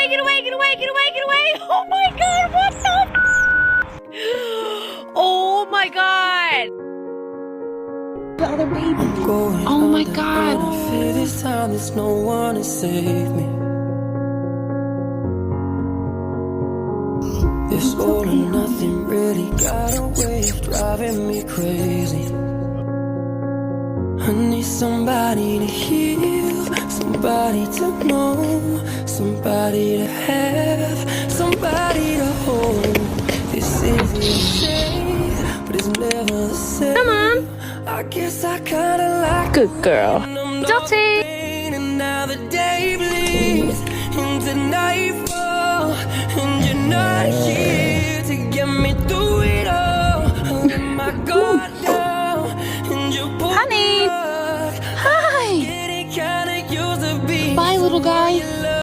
away, get away, get away, get away, get away. Oh my god, what the Oh my god. The other baby. Oh my god. This time there's no one to save me. This all or nothing really got a way of driving me crazy. I need somebody to heal, somebody to know, somebody to have, somebody to hold. This is easy, but it's never the same. Come on. I guess I kinda like Good girl. Dottie. and now the day bleeds into nightfall, and you're not here.